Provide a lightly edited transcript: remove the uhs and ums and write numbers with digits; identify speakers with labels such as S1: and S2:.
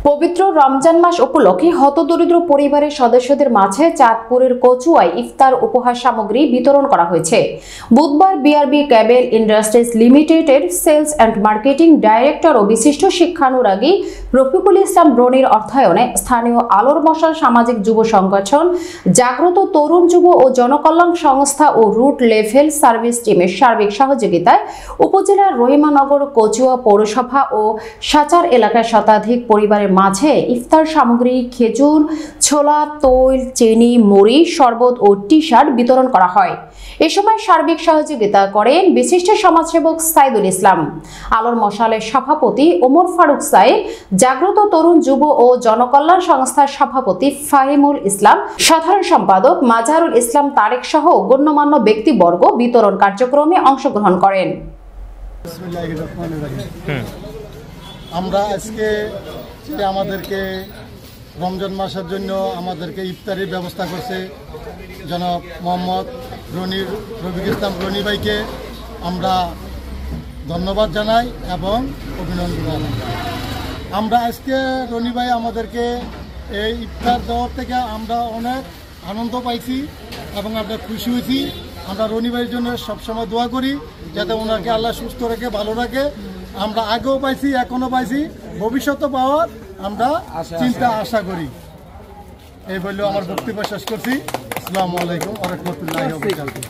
S1: পবিত্র রমজান মাস উপলক্ষে হতদরিদ্র পরিবারের সদস্যদের মাঝে চাঁদপুরের কচুয়ায় ইফতার উপহার সামগ্রী বিতরণ করা হয়েছে। বুধবার বিআরবি কেবল ইন্ডাস্ট্রিজ লিমিটেডের সেলস অ্যান্ড মার্কেটিং ডাইরেক্টর ও বিশিষ্ট শিক্ষানুরাগী রফিকুল ইসলাম রনির অর্থায়নে স্থানীয় আলোর মশাল সামাজিক যুব সংগঠন, জাগ্রত তরুণ যুব ও জনকল্যাণ সংস্থা ও রুট লেভেল সার্ভিস টিমের সার্বিক সহযোগিতায় উপজেলার রহিমানগর, কচুয়া পৌরসভা ও সাচার এলাকায় শতাধিক পরিবারের মাঝে ইফতার সামগ্রী, খেজুর, ছোলা, তৈল, চিনি, মুড়ি, শরবত ও টি-শার্ট বিতরণ করা হয়। এ সময় সার্বিক সহযোগিতা করেন বিশিষ্ট সমাজসেবক সাইদুল ইসলাম, আলোর মশালের সভাপতি ওমর ফারুক সাইদ, জাগ্রত তরুণ যুব ও জনকল্যাণ সংস্থার সভাপতি ফাহিমুল ইসলাম, সাধারণ সম্পাদক মাজারুল ইসলাম তারেক সহ গণ্যমান্য ব্যক্তিবর্গ বিতরণ কার্যক্রমে অংশগ্রহণ করেন।
S2: আমরা আজকে আমাদেরকে রমজান মাসের জন্য আমাদেরকে ইফতারির ব্যবস্থা করছে জনাব মোহাম্মদ রফিকুল ইসলাম রনি ভাইকে আমরা ধন্যবাদ জানাই এবং অভিনন্দন জানাই। আমরা আজকে রনি ভাই আমাদেরকে এই ইফতার দেওয়ার থেকে আমরা অনেক আনন্দ পাইছি এবং আমরা খুশি হয়েছি। আমরা রনি ভাইয়ের জন্য সবসময় দোয়া করি যাতে ওনাকে আল্লাহ সুস্থ রাখে, ভালো রাখে। আমরা আগেও পাইছি, এখনও পাইছি, ভবিষ্যতে পাওয়ার আমরা আশা করি। এই বললেও আমার বক্তব্য শেষ করছি। আসসালামু আলাইকুম ওয়া রাহমাতুল্লাহি ওয়া বারাকাতুহু।